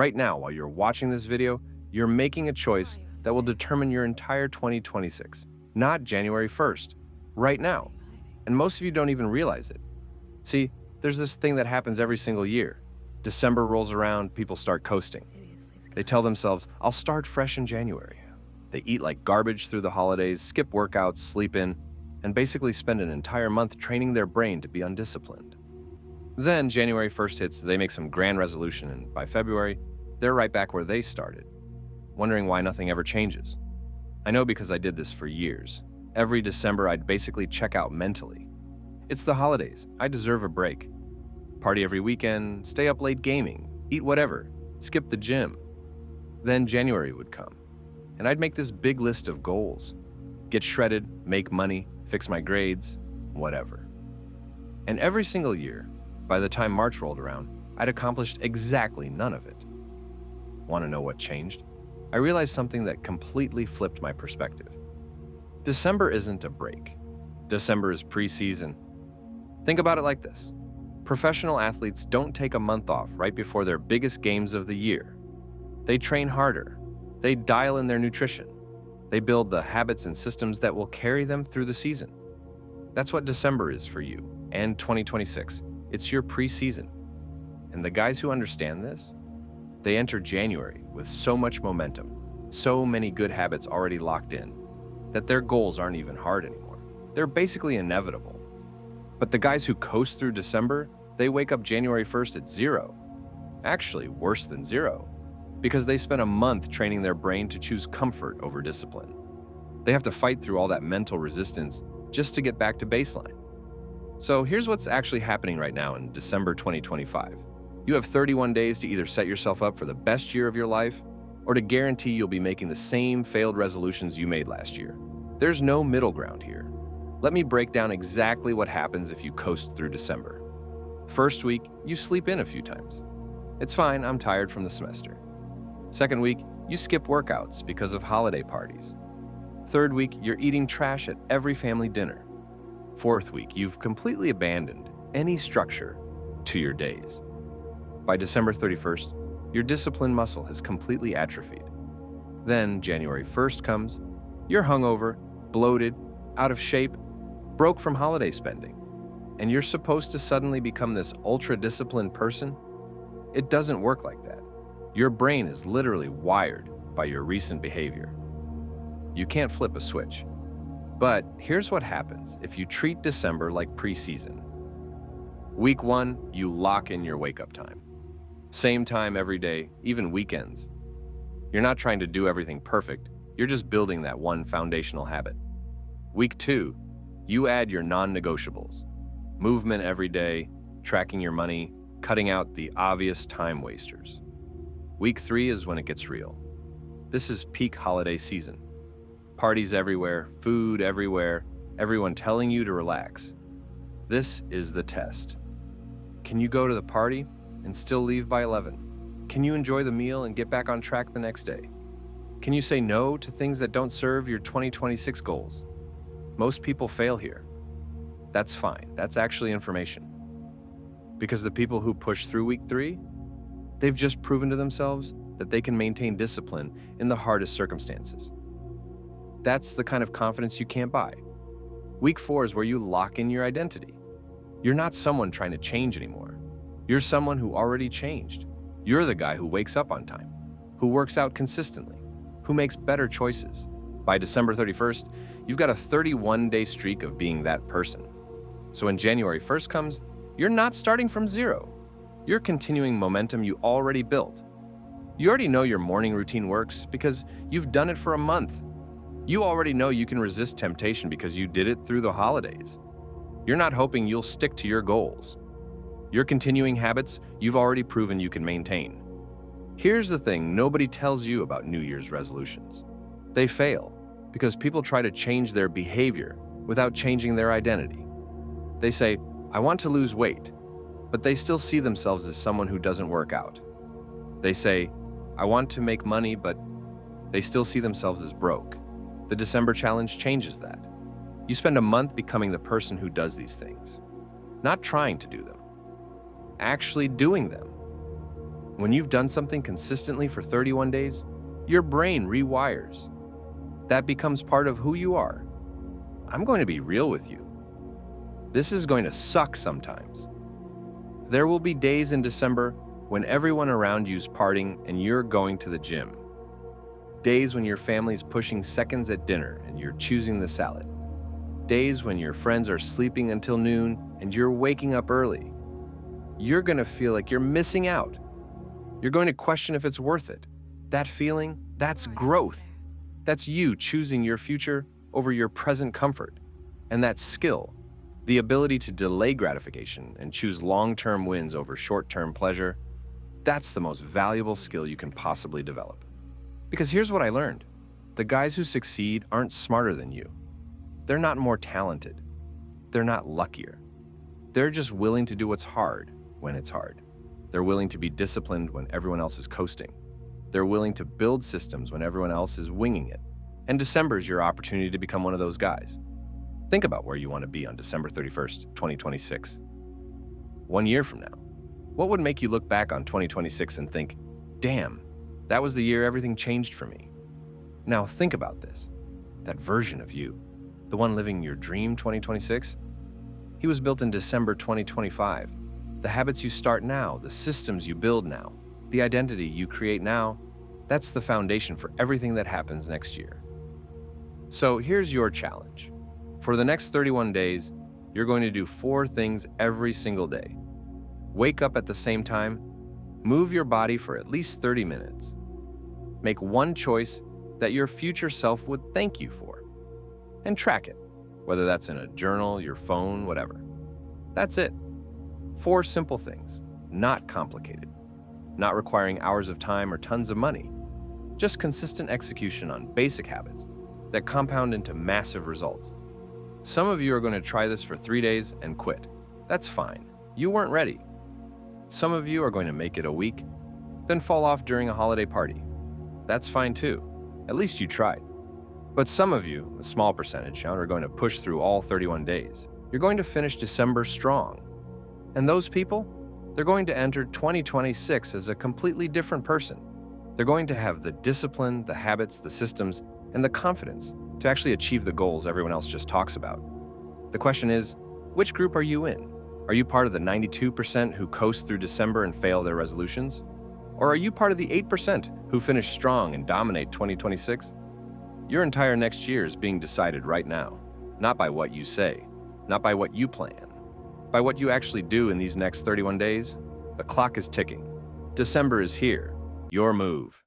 Right now, while you're watching this video, you're making a choice that will determine your entire 2026, not January 1st, right now. And most of you don't even realize it. See, there's this thing that happens every single year. December rolls around, people start coasting. They tell themselves, I'll start fresh in January. They eat like garbage through the holidays, skip workouts, sleep in, and basically spend an entire month training their brain to be undisciplined. Then January 1st hits, they make some grand resolution, and by February, they're right back where they started, wondering why nothing ever changes. I know because I did this for years. Every December, I'd basically check out mentally. It's the holidays. I deserve a break. Party every weekend, stay up late gaming, eat whatever, skip the gym. Then January would come, and I'd make this big list of goals. Get shredded, make money, fix my grades, whatever. And every single year, by the time March rolled around, I'd accomplished exactly none of it. Want to know what changed? I realized something that completely flipped my perspective. December isn't a break. December is preseason. Think about it like this. Professional athletes don't take a month off right before their biggest games of the year. They train harder. They dial in their nutrition. They build the habits and systems that will carry them through the season. That's what December is for you and 2026. It's your preseason. And the guys who understand this, they enter January with so much momentum, so many good habits already locked in, that their goals aren't even hard anymore. They're basically inevitable. But the guys who coast through December, they wake up January 1st at zero. Actually, worse than zero, because they spent a month training their brain to choose comfort over discipline. They have to fight through all that mental resistance just to get back to baseline. So here's what's actually happening right now in December 2025. You have 31 days to either set yourself up for the best year of your life or to guarantee you'll be making the same failed resolutions you made last year. There's no middle ground here. Let me break down exactly what happens if you coast through December. First week, you sleep in a few times. It's fine, I'm tired from the semester. Second week, you skip workouts because of holiday parties. Third week, you're eating trash at every family dinner. Fourth week, you've completely abandoned any structure to your days. By December 31st, your discipline muscle has completely atrophied. Then January 1st comes, you're hungover, bloated, out of shape, broke from holiday spending, and you're supposed to suddenly become this ultra-disciplined person? It doesn't work like that. Your brain is literally wired by your recent behavior. You can't flip a switch. But here's what happens if you treat December like preseason. Week 1, you lock in your wake-up time. Same time every day, even weekends. You're not trying to do everything perfect, you're just building that one foundational habit. Week 2, you add your non-negotiables. Movement every day, tracking your money, cutting out the obvious time wasters. Week 3 is when it gets real. This is peak holiday season. Parties everywhere, food everywhere, everyone telling you to relax. This is the test. Can you go to the party and still leave by 11? Can you enjoy the meal and get back on track the next day? Can you say no to things that don't serve your 2026 goals? Most people fail here. That's fine. That's actually information. Because the people who push through week 3, they've just proven to themselves that they can maintain discipline in the hardest circumstances. That's the kind of confidence you can't buy. Week 4 is where you lock in your identity. You're not someone trying to change anymore. You're someone who already changed. You're the guy who wakes up on time, who works out consistently, who makes better choices. By December 31st, you've got a 31-day streak of being that person. So when January 1st comes, you're not starting from zero. You're continuing momentum you already built. You already know your morning routine works because you've done it for a month. You already know you can resist temptation because you did it through the holidays. You're not hoping you'll stick to your goals. Your continuing habits you've already proven you can maintain. Here's the thing nobody tells you about New Year's resolutions. They fail because people try to change their behavior without changing their identity. They say, I want to lose weight, but they still see themselves as someone who doesn't work out. They say, I want to make money, but they still see themselves as broke. The December challenge changes that. You spend a month becoming the person who does these things, not trying to do them, actually doing them. When you've done something consistently for 31 days, your brain rewires. That becomes part of who you are. I'm going to be real with you. This is going to suck sometimes. There will be days in December when everyone around you's partying and you're going to the gym. Days when your family's pushing seconds at dinner and you're choosing the salad. Days when your friends are sleeping until noon and you're waking up early. You're going to feel like you're missing out. You're going to question if it's worth it. That feeling, that's growth. That's you choosing your future over your present comfort. And that skill, the ability to delay gratification and choose long-term wins over short-term pleasure, that's the most valuable skill you can possibly develop. Because here's what I learned. The guys who succeed aren't smarter than you. They're not more talented. They're not luckier. They're just willing to do what's hard when it's hard. They're willing to be disciplined when everyone else is coasting. They're willing to build systems when everyone else is winging it. And December is your opportunity to become one of those guys. Think about where you want to be on December 31st, 2026. 1 year from now, what would make you look back on 2026 and think, damn, that was the year everything changed for me? Now think about this. That version of you, the one living your dream 2026, he was built in December 2025. The habits you start now, the systems you build now, the identity you create now, that's the foundation for everything that happens next year. So here's your challenge. For the next 31 days, you're going to do 4 things every single day. Wake up at the same time, move your body for at least 30 minutes. Make one choice that your future self would thank you for. And track it, whether that's in a journal, your phone, whatever. That's it. 4 simple things, not complicated, not requiring hours of time or tons of money. Just consistent execution on basic habits that compound into massive results. Some of you are going to try this for 3 days and quit. That's fine. You weren't ready. Some of you are going to make it a week, then fall off during a holiday party. That's fine too. At least you tried. But some of you, a small percentage, are going to push through all 31 days. You're going to finish December strong. And those people, they're going to enter 2026 as a completely different person. They're going to have the discipline, the habits, the systems, and the confidence to actually achieve the goals everyone else just talks about. The question is, which group are you in? Are you part of the 92% who coast through December and fail their resolutions? Or are you part of the 8% who finish strong and dominate 2026? Your entire next year is being decided right now, not by what you say, not by what you plan, by what you actually do in these next 31 days. The clock is ticking. December is here. Your move.